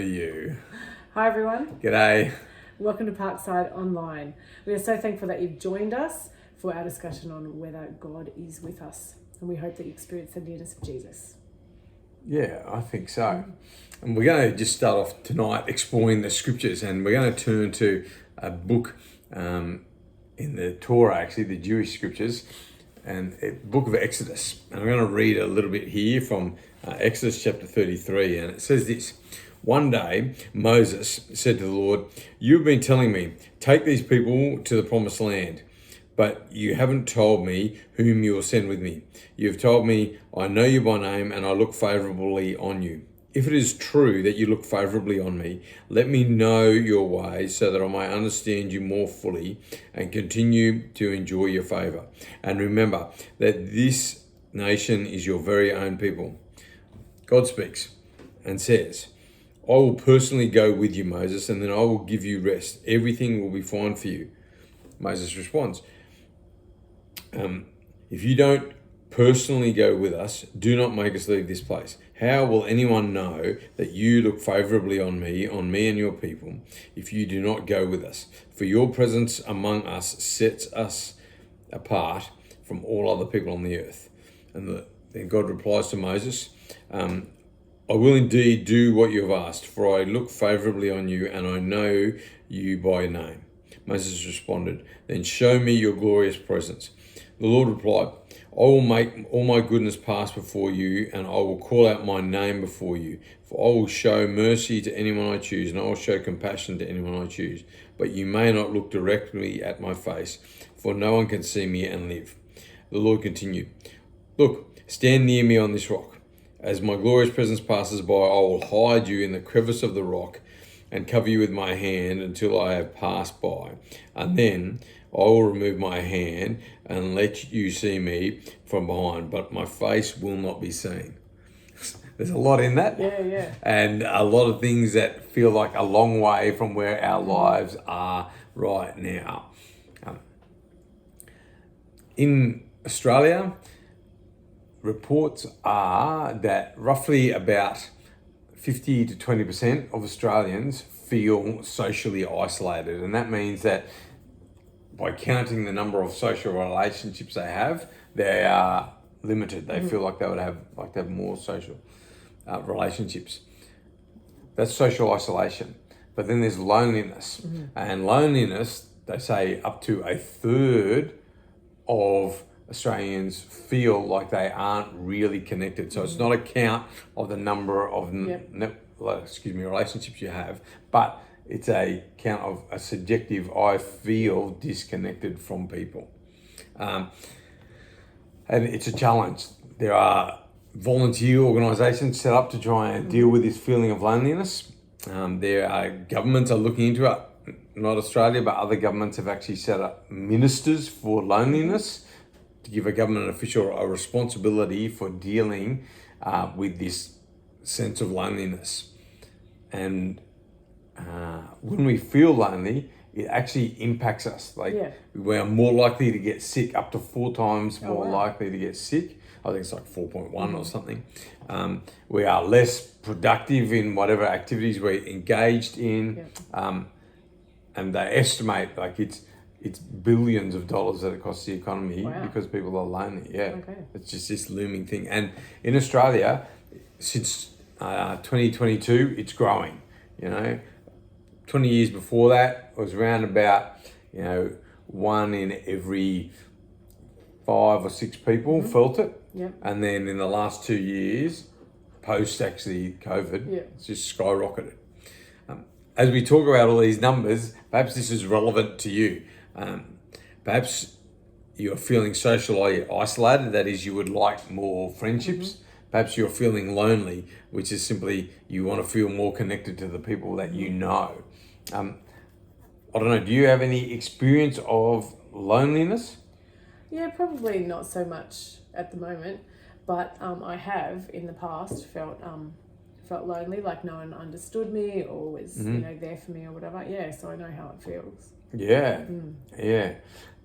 You. Hi everyone, G'day. welcome to Parkside Online. We are so thankful that you've joined us for our discussion on whether God is with us, and we hope that you experience the nearness of Jesus. Yeah, I think so. And we're going to just start off tonight exploring the scriptures, and we're going to turn to a book in the Torah, actually, the Jewish scriptures, and the book of Exodus. And I'm going to read a little bit here from Exodus chapter 33, and it says this. One day, Moses said to the Lord, "You've been telling me, take these people to the promised land, but you haven't told me whom you will send with me. You've told me, I know you by name and I look favorably on you. If it is true that you look favorably on me, let me know your ways so that I may understand you more fully and continue to enjoy your favor. And remember that this nation is your very own people." God speaks and says, "I will personally go with you, Moses, and then I will give you rest. Everything will be fine for you." Moses responds, "If you don't personally go with us, do not make us leave this place. How will anyone know that you look favorably on me and your people, if you do not go with us? For your presence among us sets us apart from all other people on the earth." And then God replies to Moses, "I will indeed do what you have asked, for I look favorably on you and I know you by name." Moses responded, "Then show me your glorious presence." The Lord replied, "I will make all my goodness pass before you, and I will call out my name before you. For I will show mercy to anyone I choose, and I will show compassion to anyone I choose. But you may not look directly at my face, for no one can see me and live." The Lord continued, "Look, stand near me on this rock. As my glorious presence passes by, I will hide you in the crevice of the rock and cover you with my hand until I have passed by. And then I will remove my hand and let you see me from behind, but my face will not be seen." There's a lot in that. Yeah. And a lot of things that feel like a long way from where our lives are right now. In Australia, reports are that roughly about 50 to 20% of Australians feel socially isolated. And that means that by counting the number of social relationships they are limited. They feel like they would have more social relationships. That's social isolation. But then there's loneliness. And loneliness, they say up to a third of Australians feel like they aren't really connected. So it's not a count of the number of relationships you have, but it's a count of a subjective, I feel disconnected from people. And it's a challenge. There are volunteer organisations set up to try and deal with this feeling of loneliness. There are governments are looking into it. Not Australia, but other governments have actually set up ministers for loneliness to give a government official a responsibility for dealing with this sense of loneliness. And when we feel lonely, it actually impacts us. We're more likely to get sick, up to 4 times more likely to get sick. I think it's like 4.1 or something. We are less productive in whatever activities we're engaged in. And they estimate it's billions of dollars that it costs the economy because people are lonely. It's just this looming thing. And in Australia, since 2022, it's growing. 20 years before that, it was around about 1 in every 5 or 6 people felt it. And then in the last 2 years, post actually COVID, it's just skyrocketed. As we talk about all these numbers, perhaps this is relevant to you. Perhaps you're feeling socially isolated, that is, you would like more friendships. Perhaps you're feeling lonely, which is simply you want to feel more connected to the people that you know. I don't know, do you have any experience of loneliness? Yeah, probably not so much at the moment, but I have in the past felt lonely, like no one understood me or was there for me or whatever. Yeah, so I know how it feels. Yeah.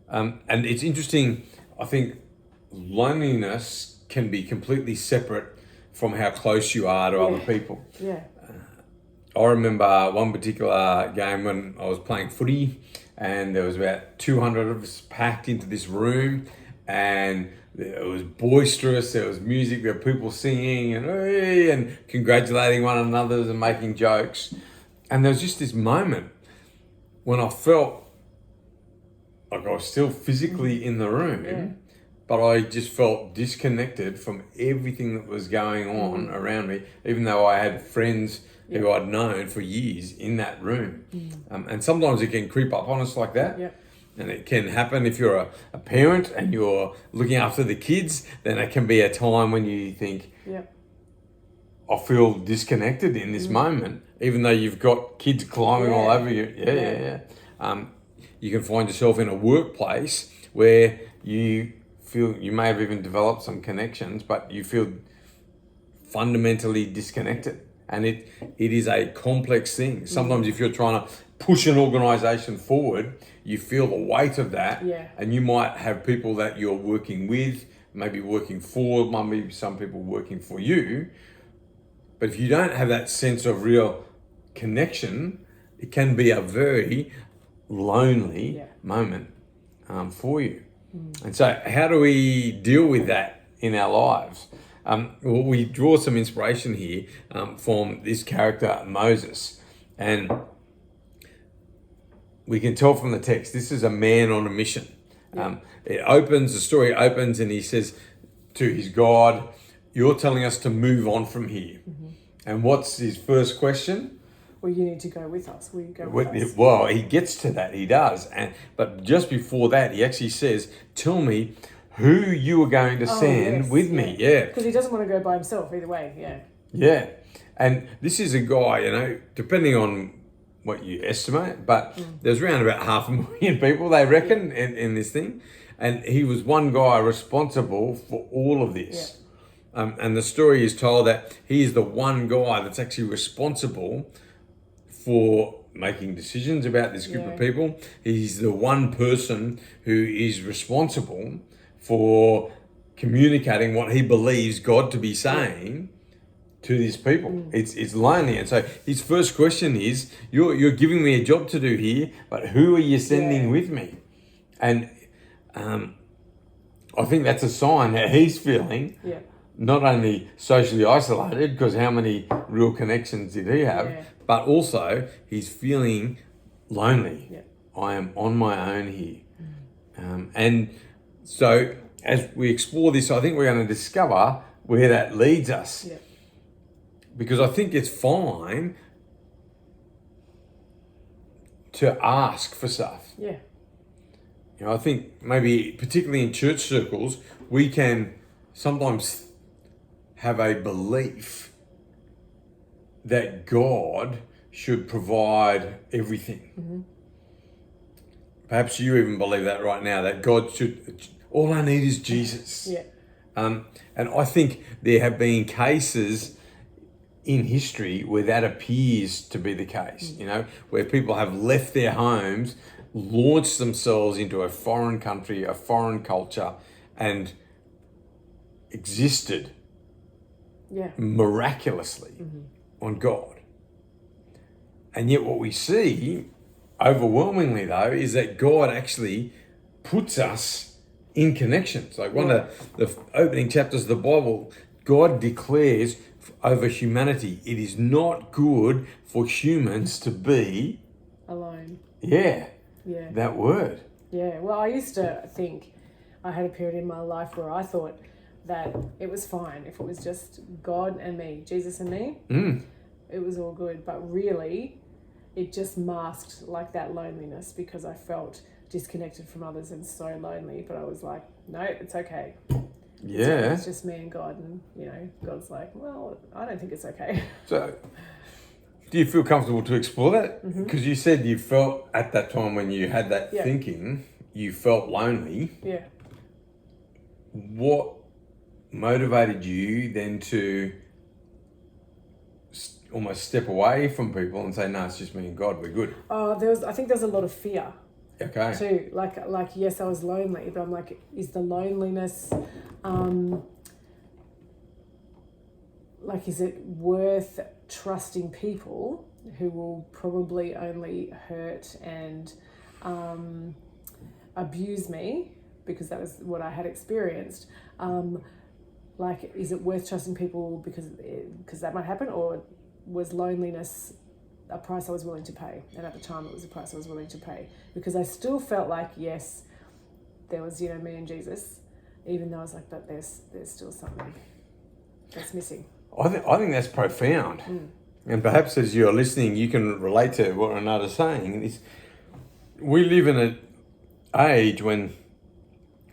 And it's interesting, I think loneliness can be completely separate from how close you are to other people. I remember one particular game when I was playing footy, and there was about 200 of us packed into this room, and it was boisterous. There was music. There were people singing and "Hey," and congratulating one another and making jokes. And there was just this moment when I felt like I was still physically in the room, but I just felt disconnected from everything that was going on around me, even though I had friends who I'd known for years in that room. And sometimes it can creep up on us like that. Yep. And it can happen if you're a parent and you're looking after the kids, then it can be a time when you think, I feel disconnected in this moment, even though you've got kids climbing all over you. You can find yourself in a workplace where you feel you may have even developed some connections, but you feel fundamentally disconnected. And it is a complex thing. Sometimes if you're trying to push an organization forward, you feel the weight of that. And you might have people that you're working with, maybe working for, maybe some people working for you. But if you don't have that sense of real connection, it can be a very lonely moment for you. And so how do we deal with that in our lives? Well, we draw some inspiration here from this character, Moses. And we can tell from the text, this is a man on a mission. The story opens and he says to his God, "You're telling us to move on from here." And what's his first question? Well, you need to go with us. Will you go with us? Well, he gets to that, he does. But just before that, he actually says, "Tell me who you are going to send with me." Because he doesn't want to go by himself either way, Yeah. And this is a guy, depending on what you estimate, but there's around about 500,000 people, they reckon, in this thing. And he was one guy responsible for all of this. And the story is told that he is the one guy that's actually responsible for making decisions about this group of people. He's the one person who is responsible for communicating what he believes God to be saying to these people. It's lonely. And so his first question is, you're giving me a job to do here, but who are you sending with me? And I think that's a sign that he's feeling not only socially isolated, because how many real connections did he have, but also he's feeling lonely. I am on my own here. And so as we explore this, I think we're going to discover where that leads us. Because I think it's fine to ask for stuff. I think maybe particularly in church circles, we can sometimes have a belief that God should provide everything. Perhaps you even believe that right now, that God should, all I need is Jesus. And I think there have been cases in history where that appears to be the case, where people have left their homes, launched themselves into a foreign country, a foreign culture, and existed miraculously on God. And yet what we see overwhelmingly though is that God actually puts us in connections. Like one of the opening chapters of the Bible, God declares over humanity, it is not good for humans to be alone. That word. Well, I used to think, I had a period in my life where I thought that it was fine if it was just God and me, Jesus and me. It was all good, but really it just masked like that loneliness, because I felt disconnected from others and so lonely. But I was like, no, it's okay. It's just me and God, and God's like, well, I don't think it's okay. So do you feel comfortable to explore that? Because you said you felt at that time when you had that thinking, you felt lonely. What motivated you then to almost step away from people and say, no, it's just me and God, we're good? I think there's a lot of fear. Too. Like yes, I was lonely, but I'm like, is the loneliness, is it worth trusting people who will probably only hurt and abuse me, because that was what I had experienced. Like, is it worth trusting people because that might happen, or was loneliness a price I was willing to pay? And at the time, it was a price I was willing to pay, because I still felt like, yes, there was, me and Jesus, even though I was like, but there's still something that's missing. I think that's profound. And perhaps as you're listening, you can relate to what Renata's saying. We live in an age when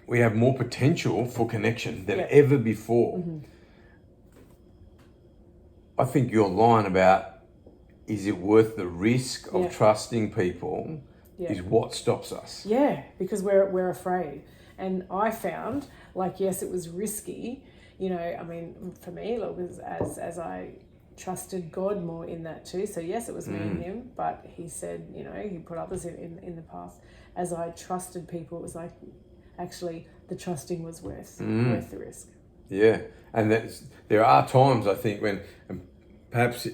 we have more potential for connection than ever before. I think your line about, is it worth the risk of trusting people, is what stops us. Yeah, because we're afraid. And I found, like, yes, it was risky. I mean, for me, it was as I trusted God more in that too. So yes, it was me and him, but he said, he put others in the path. As I trusted people, it was like, actually, the trusting was worth the risk. Yeah, and there are times, I think, when perhaps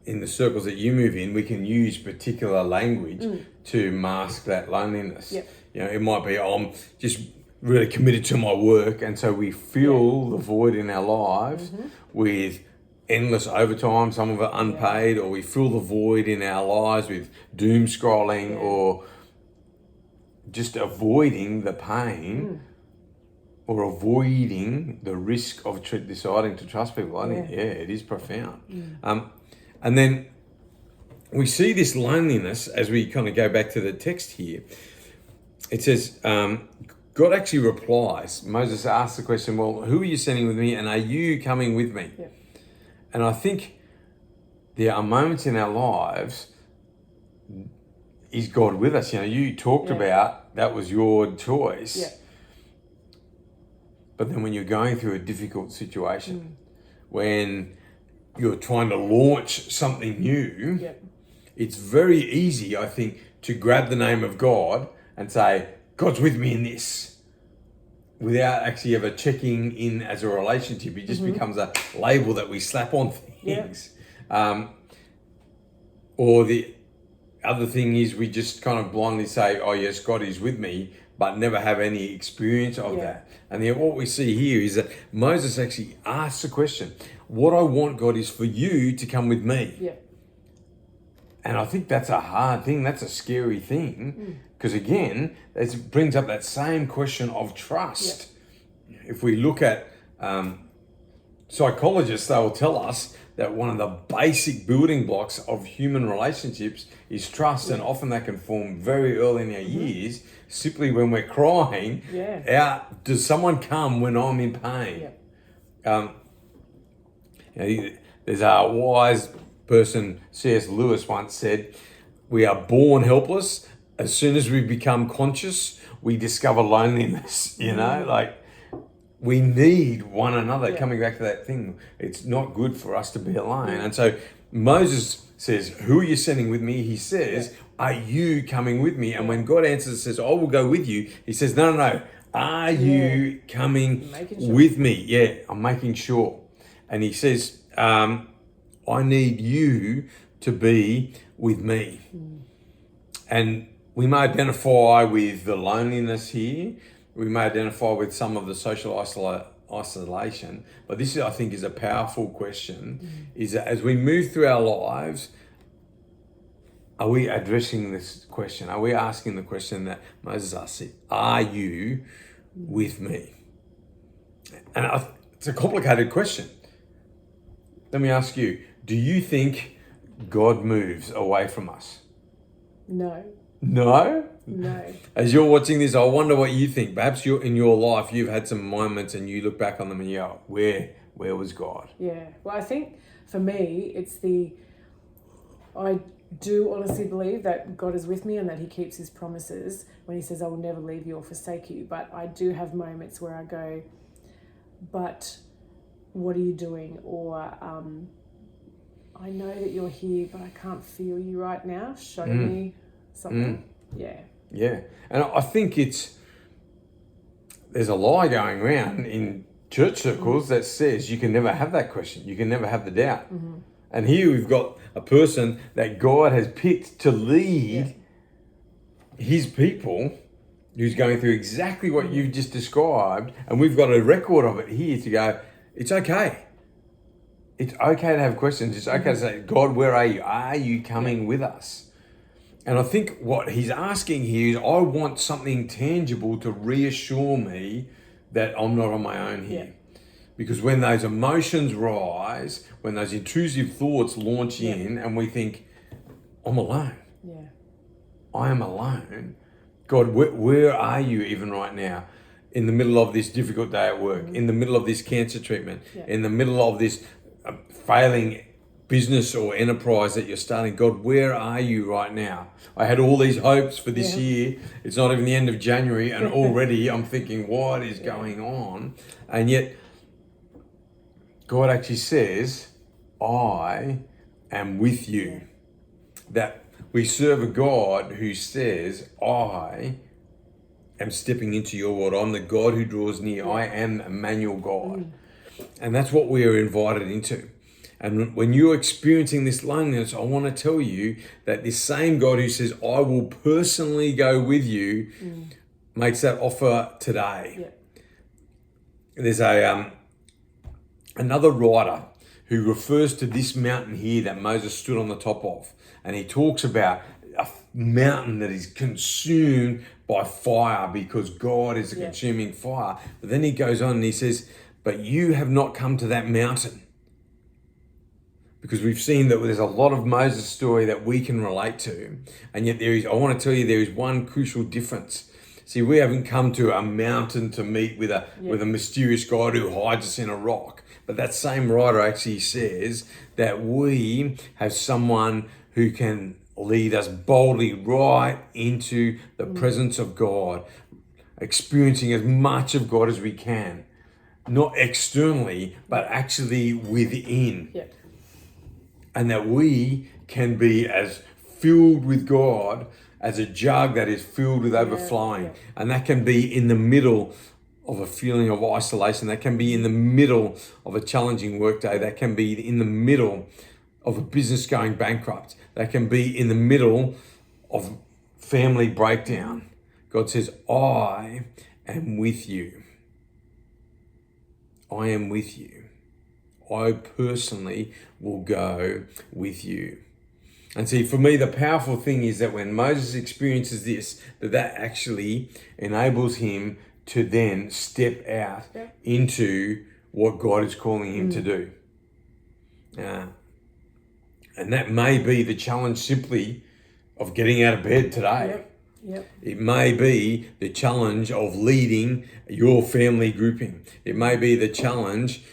in the circles that you move in, we can use particular language to mask that loneliness. Yep. It might be, I'm just really committed to my work, and so we fill the void in our lives with endless overtime, some of it unpaid, or we fill the void in our lives with doom scrolling or just avoiding the pain or avoiding the risk of deciding to trust people. I think, it is profound. And then we see this loneliness as we kind of go back to the text here. It says, God actually replies. Moses asks the question, well, who are you sending with me, and are you coming with me? Yeah. And I think there are moments in our lives, is God with us? You talked about that was your choice. Yeah. But then when you're going through a difficult situation, when you're trying to launch something new, it's very easy, I think, to grab the name of God and say, God's with me in this, without actually ever checking in as a relationship. It just becomes a label that we slap on things. Or the other thing is we just kind of blindly say, oh yes, God is with me, but never have any experience of that. And then what we see here is that Moses actually asks the question, what I want, God, is for you to come with me. Yeah. And I think that's a hard thing. That's a scary thing. Because again, it brings up that same question of trust. Yeah. If we look at psychologists, they will tell us that one of the basic building blocks of human relationships is trust. And often that can form very early in our years, simply when we're crying out, does someone come when I'm in pain? There's a wise person, C.S. Lewis, once said, we are born helpless. As soon as we become conscious, we discover loneliness. Like, we need one another. Coming back to that thing, it's not good for us to be alone. And so Moses says, who are you sending with me? He says, are you coming with me? And when God answers and says, I will go with you, he says, no. Are you coming with me? Yeah, I'm making sure. And he says, I need you to be with me. And we may identify with the loneliness here. We may identify with some of the social isolation. But this, I think, is a powerful question, is that as we move through our lives, are we addressing this question? Are we asking the question that Moses asked, are you with me? And it's a complicated question. Let me ask you, do you think God moves away from us? No. No? No. As you're watching this, I wonder what you think. Perhaps in your life, you've had some moments and you look back on them and you go, where was God? Yeah. Well, I think for me, I do honestly believe that God is with me and that he keeps his promises when he says, I will never leave you or forsake you. But I do have moments where I go, but what are you doing? Or I know that you're here, but I can't feel you right now. Show me something. Yeah. Yeah. And I think there's a lie going around in church circles that says you can never have that question. You can never have the doubt. And here we've got a person that God has picked to lead his people, who's going through exactly what you've just described. And we've got a record of it here to go, it's okay. It's okay to have questions. It's okay to say, God, where are you? Are you coming with us? And I think what he's asking here is, I want something tangible to reassure me that I'm not on my own here. Because when those emotions rise, when those intrusive thoughts launch in and we think, I'm alone. I am alone. God, where are you even right now? In the middle of this difficult day at work, in the middle of this cancer treatment, in the middle of this failing business or enterprise that you're starting. God, where are you right now? I had all these hopes for this year. It's not even the end of January and already I'm thinking, what is going on? And yet God actually says, I am with you. That we serve a God who says, I am stepping into your world. I'm the God who draws near. I am Emmanuel God. And that's what we are invited into. And when you're experiencing this loneliness, I want to tell you that this same God who says, I will personally go with you, makes that offer today. There's another writer who refers to this mountain here that Moses stood on the top of. And he talks about a mountain that is consumed by fire because God is a consuming fire. But then he goes on and he says, but you have not come to that mountain. Because we've seen that there's a lot of Moses' story that we can relate to. And yet I want to tell you, there is one crucial difference. See, we haven't come to a mountain to meet with a mysterious God who hides us in a rock. But that same writer actually says that we have someone who can lead us boldly right into the presence of God, experiencing as much of God as we can. Not externally, but actually within. And that we can be as filled with God as a jug that is filled with overflowing. And that can be in the middle of a feeling of isolation. That can be in the middle of a challenging workday. That can be in the middle of a business going bankrupt. That can be in the middle of family breakdown. God says, I am with you. I am with you. I personally will go with you. And see, for me, the powerful thing is that when Moses experiences this, that actually enables him to then step out into what God is calling him to do. And that may be the challenge simply of getting out of bed today. It may be the challenge of leading your family grouping. It may be the challenge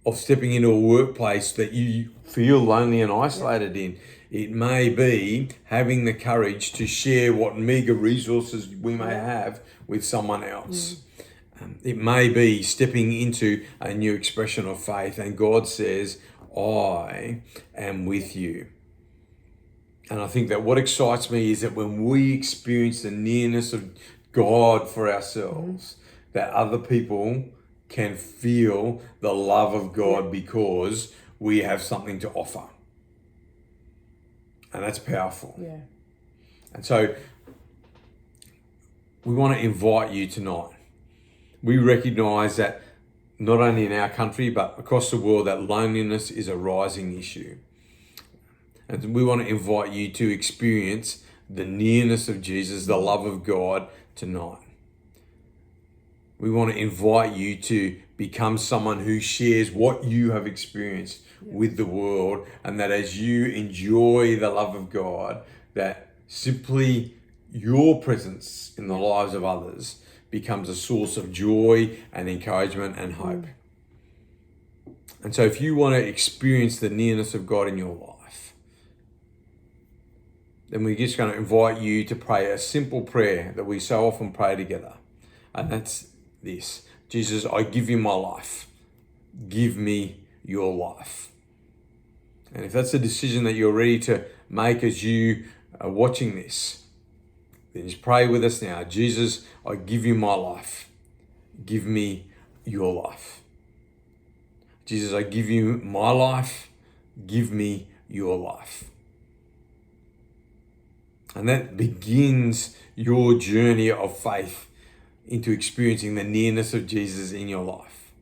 of stepping into a workplace that you feel lonely and isolated in. It may be having the courage to share what meager resources we may have with someone else. It may be stepping into a new expression of faith, and God says, I am with you. And I think that what excites me is that when we experience the nearness of God for ourselves, that other people can feel the love of God because we have something to offer. And that's powerful. And so we want to invite you tonight. We recognize that not only in our country, but across the world, that loneliness is a rising issue. And we want to invite you to experience the nearness of Jesus, the love of God tonight. We want to invite you to become someone who shares what you have experienced with the world, and that as you enjoy the love of God, that simply your presence in the lives of others becomes a source of joy and encouragement and hope. And so if you want to experience the nearness of God in your life, then we're just going to invite you to pray a simple prayer that we so often pray together. And that's this: Jesus, I give you my life. Give me your life. And if that's a decision that you're ready to make as you are watching this, then just pray with us now. Jesus, I give you my life. Give me your life. Jesus, I give you my life. give me your life. And that begins your journey of faith into experiencing the nearness of Jesus in your life.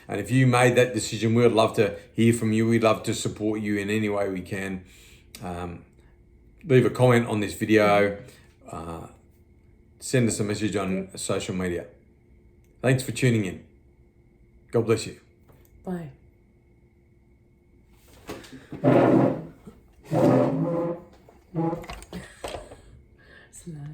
And if you made that decision, we would love to hear from you. We'd love to support you in any way we can. Leave a comment on this video. Send us a message on social media. Thanks for tuning in. God bless you. Bye. Slow.